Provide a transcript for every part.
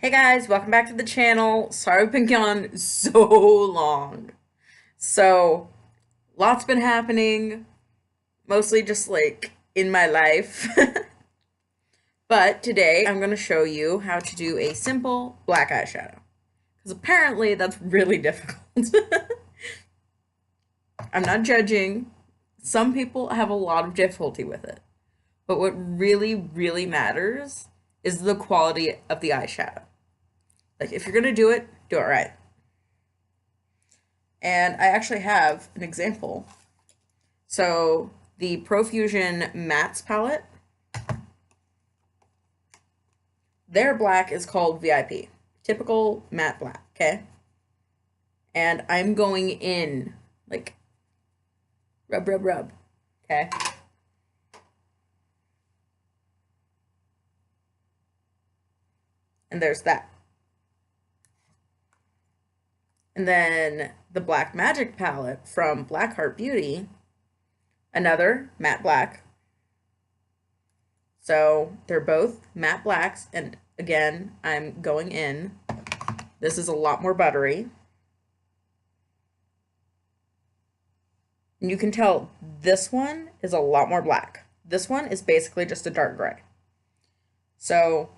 Hey guys, welcome back to the channel. Sorry I've been gone so long. So, lots been happening, mostly just like in my life. But today I'm going to show you how to do a simple black eyeshadow. Because apparently that's really difficult. I'm not judging. Some people have a lot of difficulty with it. But what really, really matters is the quality of the eyeshadow. Like, if you're going to do it right. And I actually have an example. So the Profusion Mattes palette, their black is called VIP, typical matte black, okay? And I'm going in, like, rub, rub, rub, okay? And there's that. And then the Black Magic palette from Blackheart Beauty, another matte black. So they're both matte blacks, and again, I'm going in. This is a lot more buttery. And you can tell this one is a lot more black. This one is basically just a dark gray. So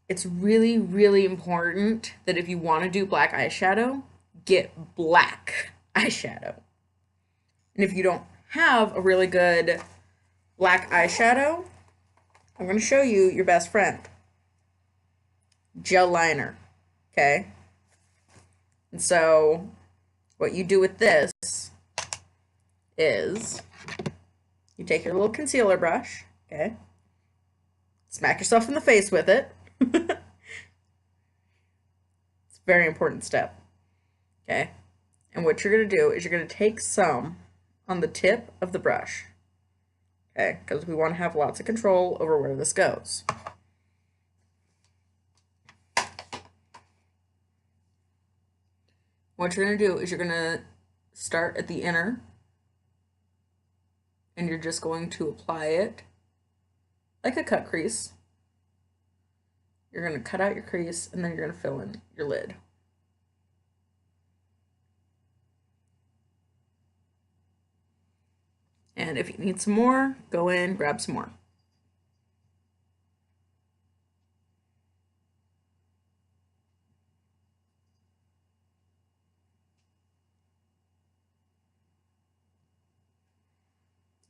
it's really, really important that if you want to do black eyeshadow, get black eyeshadow. And if you don't have a really good black eyeshadow, I'm going to show you your best friend. Gel liner. Okay? And so what you do with this is you take your little concealer brush, okay? Smack yourself in the face with it. It's a very important step, okay? And what you're going to do is you're going to take some on the tip of the brush, okay? Because we want to have lots of control over where this goes. What you're going to do is you're going to start at the inner, and you're just going to apply it like a cut crease. You're going to cut out your crease, and then you're going to fill in your lid. And if you need some more, go in, grab some more.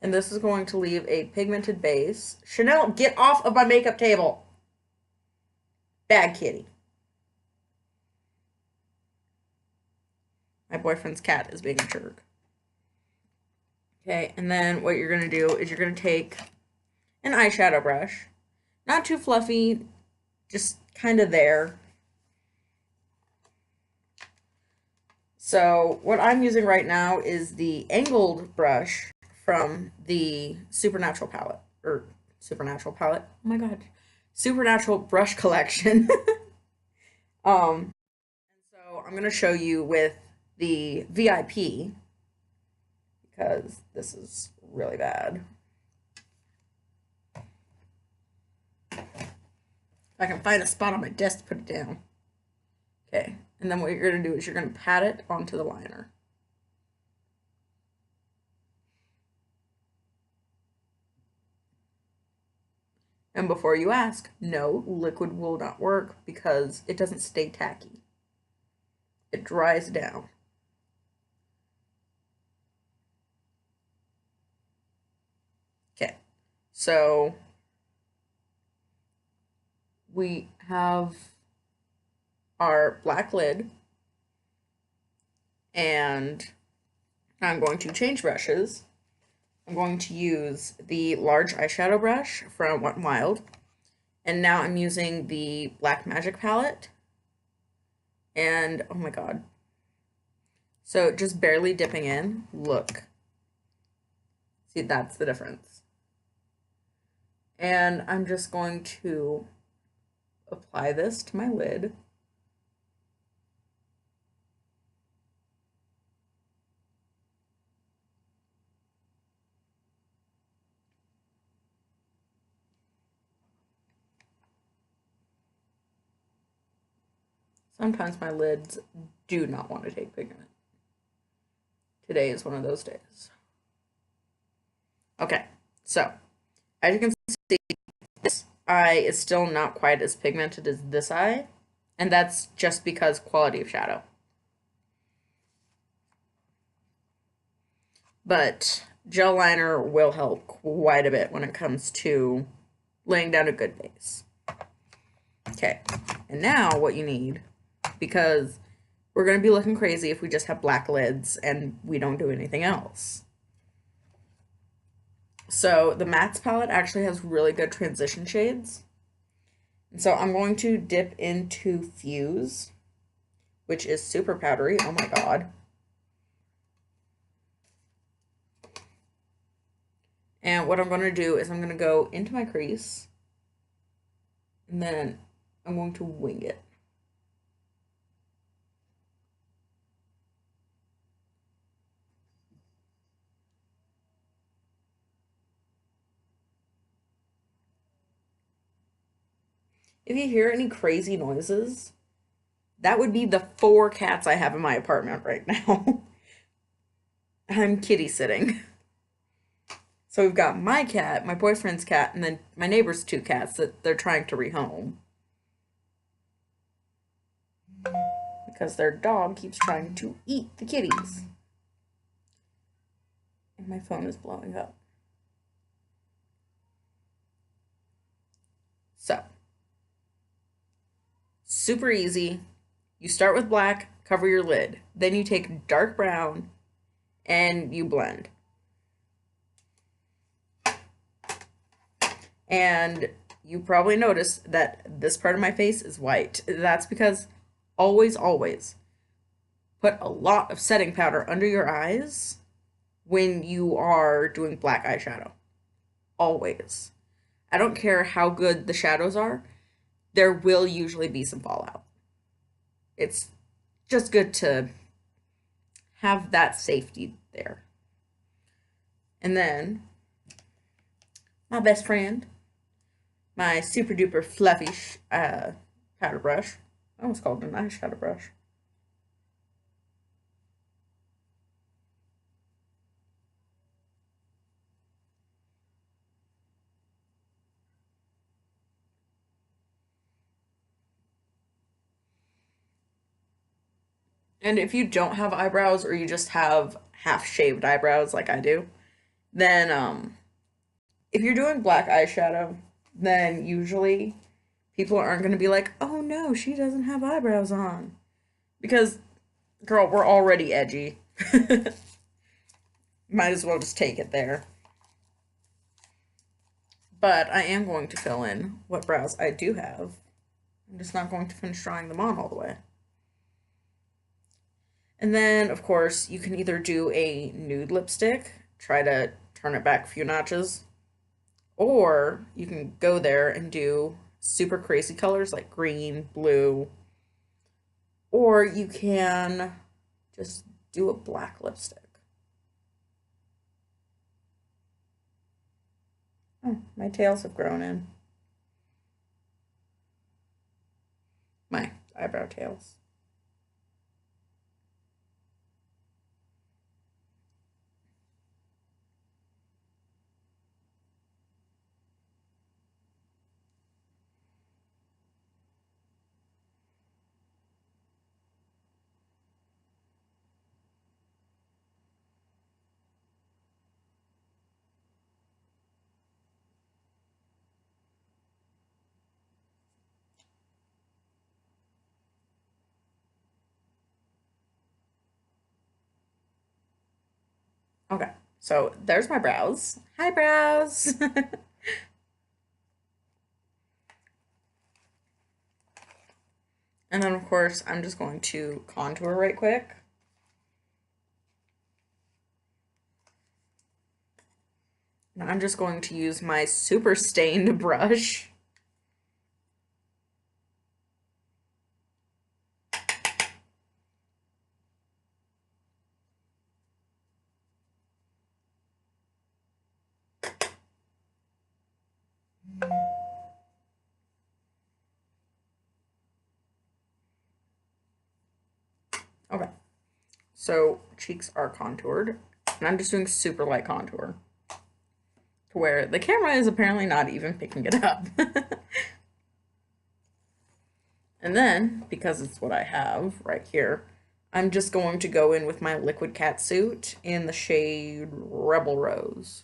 And this is going to leave a pigmented base. Chanel, get off of my makeup table. Bad kitty. My boyfriend's cat is being a jerk. Okay, and then what you're going to do is you're going to take an eyeshadow brush. Not too fluffy, just kind of there. So what I'm using right now is the angled brush from the Supernatural palette. Or Supernatural palette? Oh my god. Supernatural brush collection. And so I'm going to show you with the VIP because this is really bad. If I can find a spot on my desk to put it down. Okay, and then what you're going to do is you're going to pat it onto the liner. And before you ask, no, liquid will not work because it doesn't stay tacky. It dries down. Okay, so we have our black lid, and I'm going to change brushes. I'm going to use the large eyeshadow brush from Wet n Wild, and now I'm using the Black Magic palette, and oh my god. So just barely dipping in, look. See, that's the difference. And I'm just going to apply this to my lid. Sometimes my lids do not want to take pigment. Today is one of those days. Okay, so as you can see, this eye is still not quite as pigmented as this eye, and that's just because quality of shadow. But gel liner will help quite a bit when it comes to laying down a good base. Okay, and now what you need, because we're going to be looking crazy if we just have black lids and we don't do anything else. So the mattes palette actually has really good transition shades. And so I'm going to dip into Fuse, which is super powdery. Oh my god. And what I'm going to do is I'm going to go into my crease, and then I'm going to wing it. If you hear any crazy noises, that would be the 4 cats I have in my apartment right now. I'm kitty sitting. So we've got my cat, my boyfriend's cat, and then my neighbor's 2 cats that they're trying to rehome. Because their dog keeps trying to eat the kitties. And my phone is blowing up. So, super easy. You start with black, cover your lid. Then you take dark brown and you blend. And you probably noticed that this part of my face is white. That's because always, always put a lot of setting powder under your eyes when you are doing black eyeshadow. Always. I don't care how good the shadows are, there will usually be some fallout. It's just good to have that safety there. And then my best friend, my super duper fluffy powder brush. I almost called it an eyeshadow brush. And if you don't have eyebrows or you just have half shaved eyebrows like I do, then if you're doing black eyeshadow, then usually people aren't going to be like, "Oh no, she doesn't have eyebrows on." Because girl, we're already edgy. Might as well just take it there. But I am going to fill in what brows I do have. I'm just not going to finish drawing them on all the way. And then, of course, you can either do a nude lipstick, try to turn it back a few notches, or you can go there and do super crazy colors like green, blue, or you can just do a black lipstick. Oh, my tails have grown in. My eyebrow tails. Okay, so there's my brows. Hi, brows. And then, of course, I'm just going to contour right quick. And I'm just going to use my super stained brush. So cheeks are contoured, and I'm just doing super light contour to where the camera is apparently not even picking it up. And then, because it's what I have right here, I'm just going to go in with my Liquid Catsuit in the shade Rebel Rose.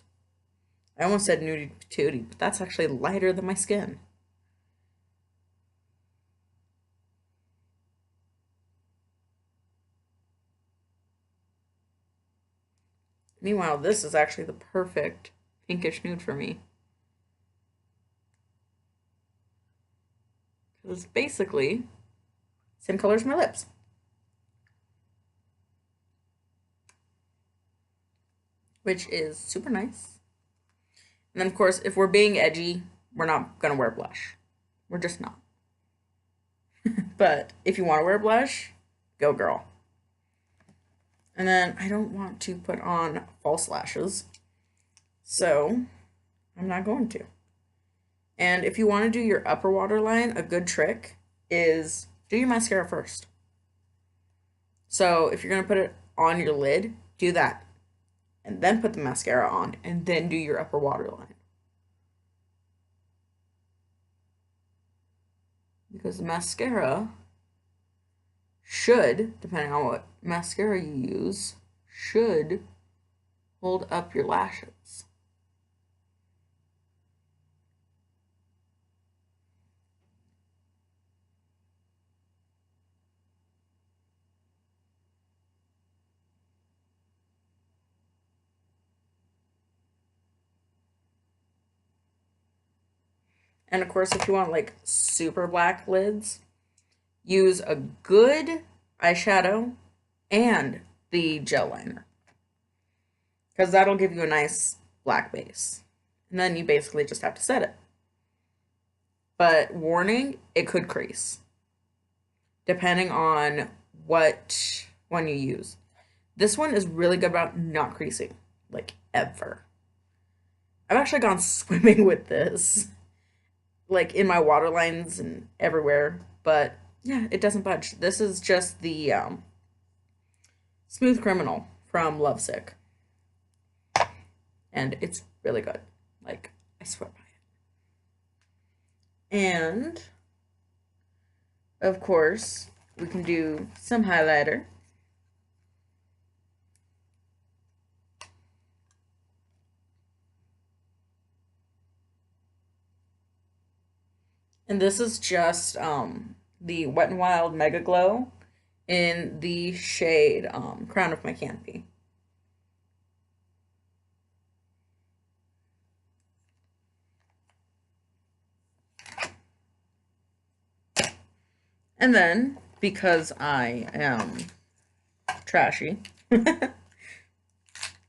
I almost said Nudie Patootie, but that's actually lighter than my skin. Meanwhile, this is actually the perfect pinkish nude for me. Because it's basically same color as my lips. Which is super nice. And then, of course, if we're being edgy, we're not going to wear blush. We're just not. But if you want to wear blush, go girl. And then I don't want to put on false lashes, so I'm not going to. And if you want to do your upper waterline, a good trick is do your mascara first. So if you're going to put it on your lid, do that. And then put the mascara on, and then do your upper waterline. Because the mascara should, depending on what mascara you use, should hold up your lashes. And of course, if you want like super black lids, use a good eyeshadow and the gel liner. Because that'll give you a nice black base. And then you basically just have to set it. But warning, it could crease. Depending on what one you use. This one is really good about not creasing. Like, ever. I've actually gone swimming with this. Like, in my waterlines and everywhere. But, yeah, it doesn't budge. This is just the Smooth Criminal from Lovesick. And it's really good. Like, I swear by it. And, of course, we can do some highlighter. And this is just the Wet n Wild Mega Glow in the shade Crown of My Canopy. And then, because I am trashy,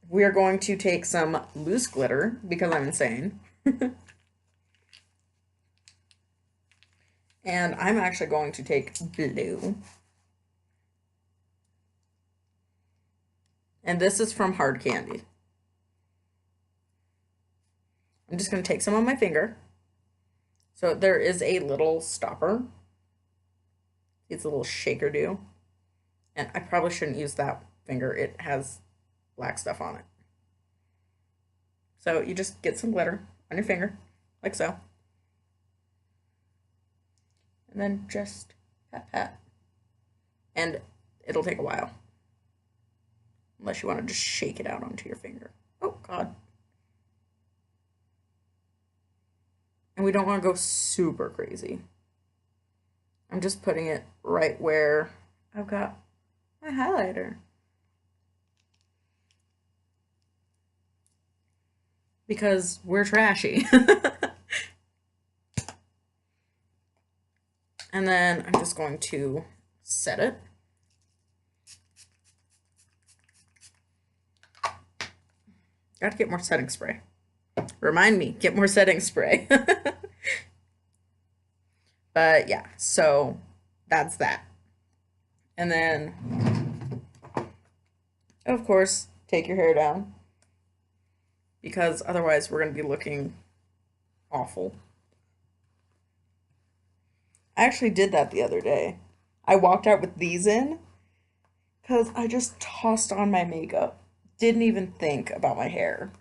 we are going to take some loose glitter, because I'm insane. And I'm actually going to take blue. And this is from Hard Candy. I'm just going to take some on my finger. So there is a little stopper. It's a little shaker do. And I probably shouldn't use that finger. It has black stuff on it. So you just get some glitter on your finger, like so. And then just pat, pat. And it'll take a while. Unless you want to just shake it out onto your finger. Oh, God. And we don't want to go super crazy. I'm just putting it right where I've got my highlighter. Because we're trashy. And then I'm just going to set it. Got to get more setting spray. Remind me, get more setting spray. But yeah, so that's that. And then, of course, take your hair down. Because otherwise we're going to be looking awful. I actually did that the other day. I walked out with these in. because I just tossed on my makeup. Didn't even think about my hair.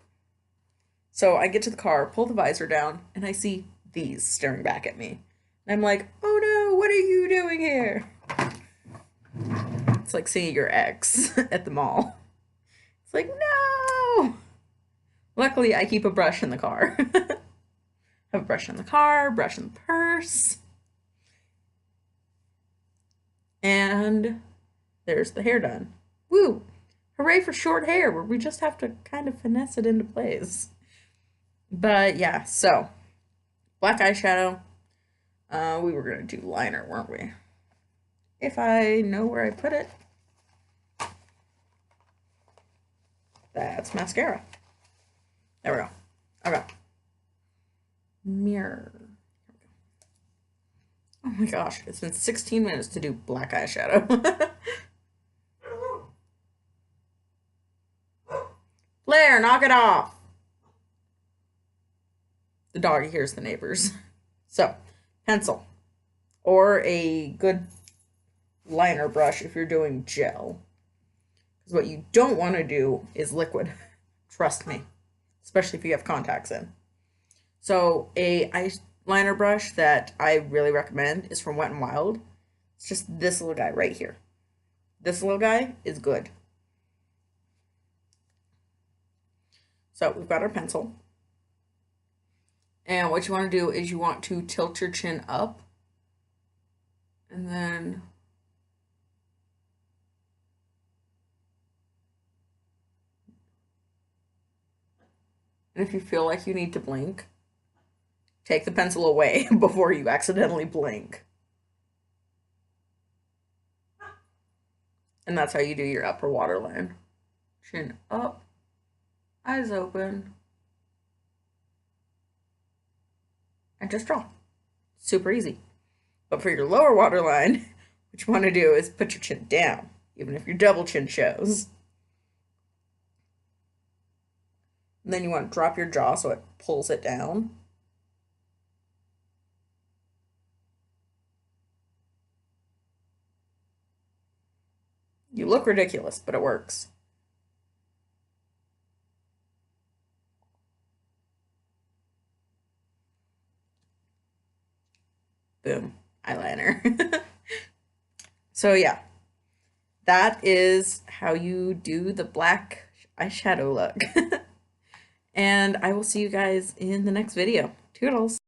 So I get to the car, pull the visor down, and I see these staring back at me. And I'm like, oh no, what are you doing here? It's like seeing your ex at the mall. It's like, no! Luckily, I keep a brush in the car. Have a brush in the car, brush in the purse. And there's the hair done. Woo! Hooray for short hair, where we just have to kind of finesse it into place. But yeah, so black eyeshadow. We were gonna do liner, weren't we? If I know where I put it. That's mascara. There we go. Okay. Mirror. Oh my gosh, it's been 16 minutes to do black eyeshadow. Blair, knock it off. The dog hears the neighbors. So, pencil. Or a good liner brush if you're doing gel. Because what you don't want to do is liquid. Trust me. Especially if you have contacts in. So, a eyeliner brush that I really recommend is from Wet n Wild. It's just this little guy right here. This little guy is good. So, we've got our pencil. And what you want to do is you want to tilt your chin up. And then if you feel like you need to blink, take the pencil away before you accidentally blink. And that's how you do your upper waterline. Chin up, eyes open, and just draw. Super easy. But for your lower waterline, what you want to do is put your chin down, even if your double chin shows. And then you want to drop your jaw so it pulls it down. You look ridiculous, but it works. Boom, eyeliner. So yeah, that is how you do the black eyeshadow look. And I will see you guys in the next video. Toodles!